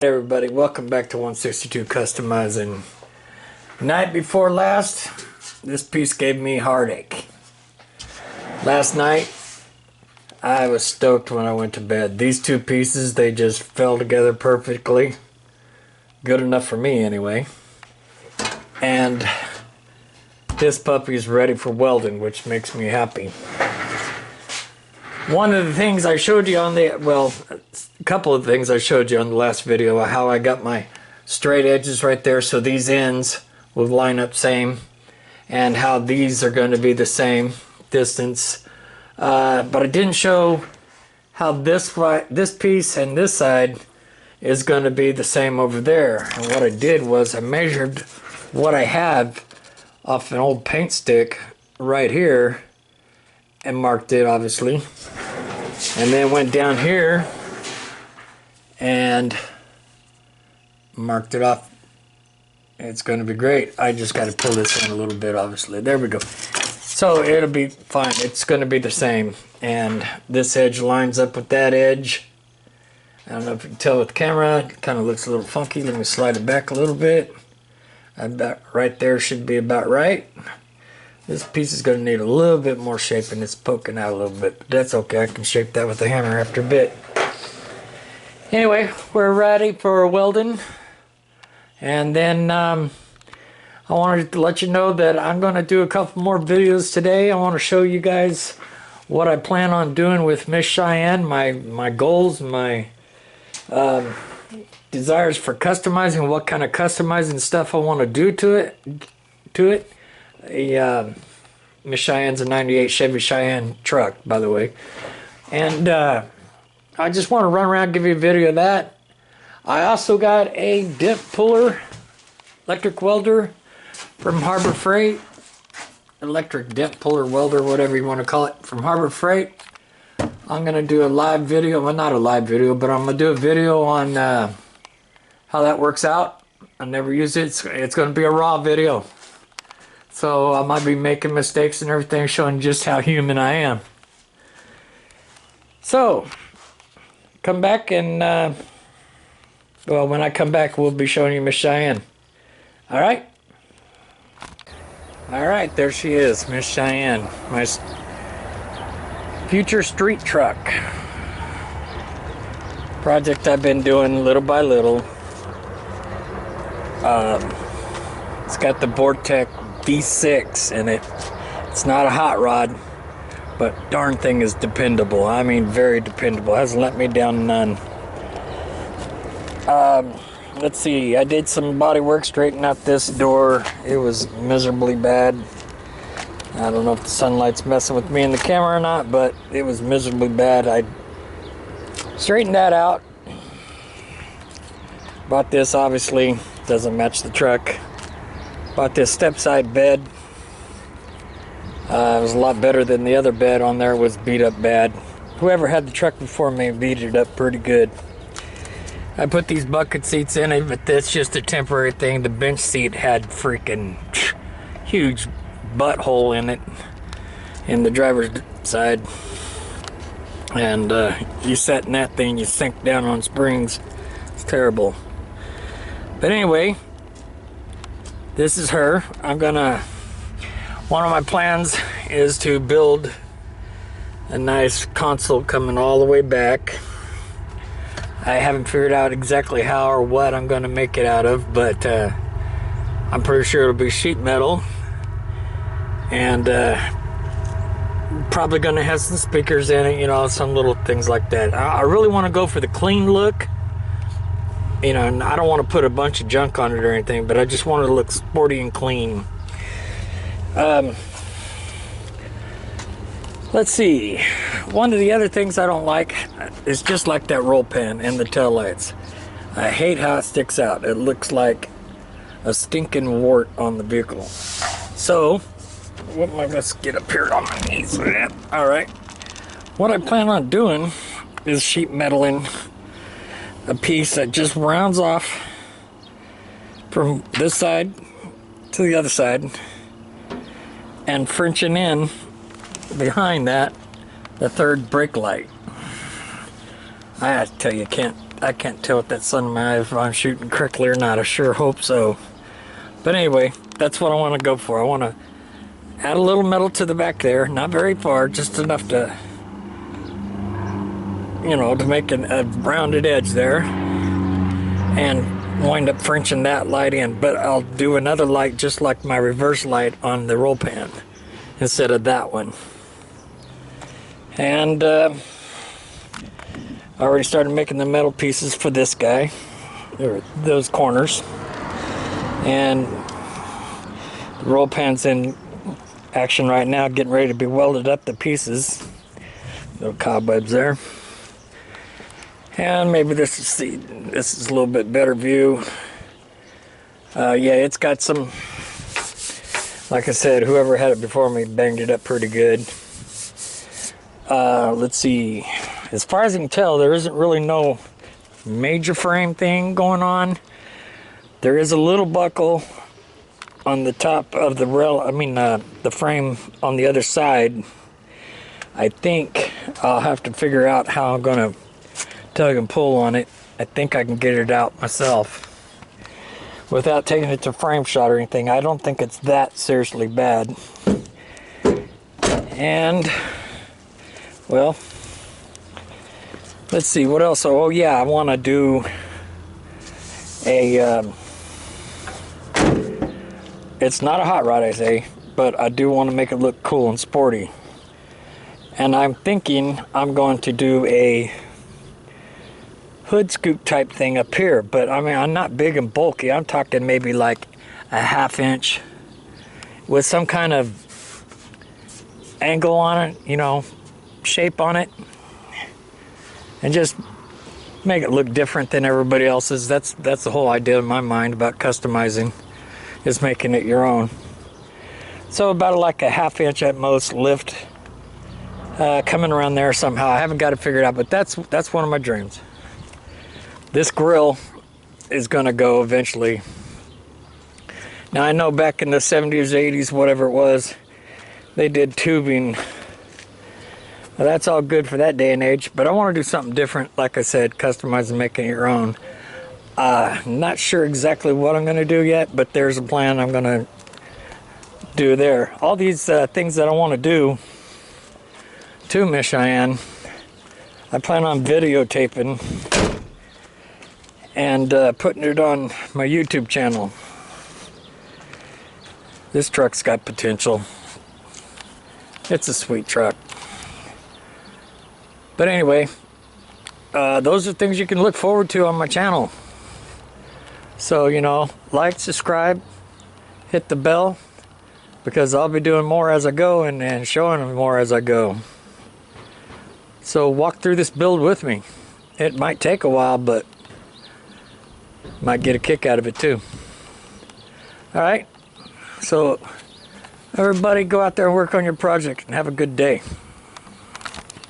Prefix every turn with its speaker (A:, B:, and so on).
A: Hey everybody, welcome back to 162 Customizing. Night before last, this piece gave me heartache. Last night, I was stoked when I went to bed. These two pieces, they just fell together perfectly. Good enough for me anyway. And this puppy is ready for welding, which makes me happy. One of the things I showed you on the, well, a couple of things I showed you on the last video, how I got my straight edges right there so these ends will line up same, and how these are going to be the same distance. But I didn't show how this piece and this side is going to be the same over there. And what I did was I measured what I had off an old paint stick right here and marked it, obviously, and then went down here and marked it off. It's going to be great. I just got to pull this in a little bit, obviously. There we go. So it'll be fine. It's going to be the same. And this edge lines up with that edge. I don't know if you can tell with the camera. It kind of looks a little funky. Let me slide it back a little bit. About right there should be about right. This piece is going to need a little bit more shaping. It's poking out a little bit, but that's okay. I can shape that with a hammer after a bit. Anyway, we're ready for welding. And then I wanted to let you know that I'm going to do a couple more videos today. I want to show you guys what I plan on doing with Miss Cheyenne, my goals, my desires for customizing, what kind of customizing stuff I want to do to it. Miss Cheyenne's a 98 Chevy Cheyenne truck, by the way. And I just want to run around and give you a video of that. I also got a dip puller, electric welder from Harbor Freight. Electric dip puller welder, whatever you want to call it, from Harbor Freight. I'm going to do a live video. Well, not a live video, but I'm going to do a video on how that works out. I never used it. It's going to be a raw video. So I might be making mistakes and everything, showing just how human I am. So, come back and, well, when I come back, we'll be showing you Miss Cheyenne. All right? All right, there she is, Miss Cheyenne, my future street truck. Project I've been doing little by little. It's got the Vortec V6 in it. It's not a hot rod, but darn thing is dependable. I mean, very dependable. Hasn't let me down none. Let's see. I did some body work, straighten out this door. It was miserably bad. I don't know if the sunlight's messing with me in the camera or not, but it was miserably bad. I straightened that out. Bought this, obviously doesn't match the truck. Bought this step side bed. It was a lot better than the other bed on there. Was beat up bad. Whoever had the truck before me beat it up pretty good. I put these bucket seats in it, but that's just a temporary thing. The bench seat had freaking huge butthole in it, in the driver's side. And you sat in that thing, you sink down on springs. It's terrible. But anyway, this is her. One of my plans is to build a nice console coming all the way back. I haven't figured out exactly how or what I'm going to make it out of, but I'm pretty sure it'll be sheet metal. And probably going to have some speakers in it, you know, some little things like that. I really want to go for the clean look. You know, and I don't want to put a bunch of junk on it or anything, but I just want it to look sporty and clean. Let's see. One of the other things I don't like is just like that roll pan and the tail lights. I hate how it sticks out. It looks like a stinking wart on the vehicle. So, what am I? Let's get up here on my knees. All right. What I plan on doing is sheet metaling a piece that just rounds off from this side to the other side and Frenching in behind that the third brake light. I have to tell you, I can't tell with that sun in my eye if I'm shooting correctly or not. I sure hope so. But anyway, that's what I want to go for. I want to add a little metal to the back there, not very far, just enough to, you know, to make a rounded edge there, and wind up Frenching that light in. But I'll do another light just like my reverse light on the roll pan instead of that one. And I already started making the metal pieces for this guy, or those corners, and the roll pan's in action right now, getting ready to be welded up to pieces. Little cobwebs there. And maybe this is a little bit better view. Yeah, it's got some, like I said, whoever had it before me banged it up pretty good. Let's see. As far as I can tell, there isn't really no major frame thing going on. There is a little buckle on the top of the rail, the frame on the other side. I think I'll have to figure out how I'm gonna tug and pull on it. I think I can get it out myself without taking it to frame shot or anything. I don't think it's that seriously bad. And, well, let's see, what else? Oh yeah, I want to do a, it's not a hot rod, I say, but I do want to make it look cool and sporty. And I'm thinking I'm going to do a hood scoop type thing up here, but I mean, I'm not big and bulky. I'm talking maybe like a 1/2 inch with some kind of angle on it, you know, shape on it, and just make it look different than everybody else's. That's the whole idea in my mind about customizing, is making it your own. So about like a 1/2 inch at most lift, coming around there somehow. I haven't got it figured out, but that's one of my dreams. This grill is gonna go eventually. Now I know back in the 70s, 80s, whatever it was, they did tubing. Well, that's all good for that day and age, but I want to do something different. Like I said, customizing, making it your own. Not sure exactly what I'm gonna do yet, but there's a plan I'm gonna do there. All these things that I want to do to Miss Cheyenne, I plan on videotaping and putting it on my YouTube channel. This truck's got potential. It's a sweet truck. But anyway, those are things you can look forward to on my channel. So, you know, like, subscribe, hit the bell, because I'll be doing more as I go and showing them more as I go. So walk through this build with me. It might take a while, but might get a kick out of it too. All right, so everybody go out there and work on your project and have a good day.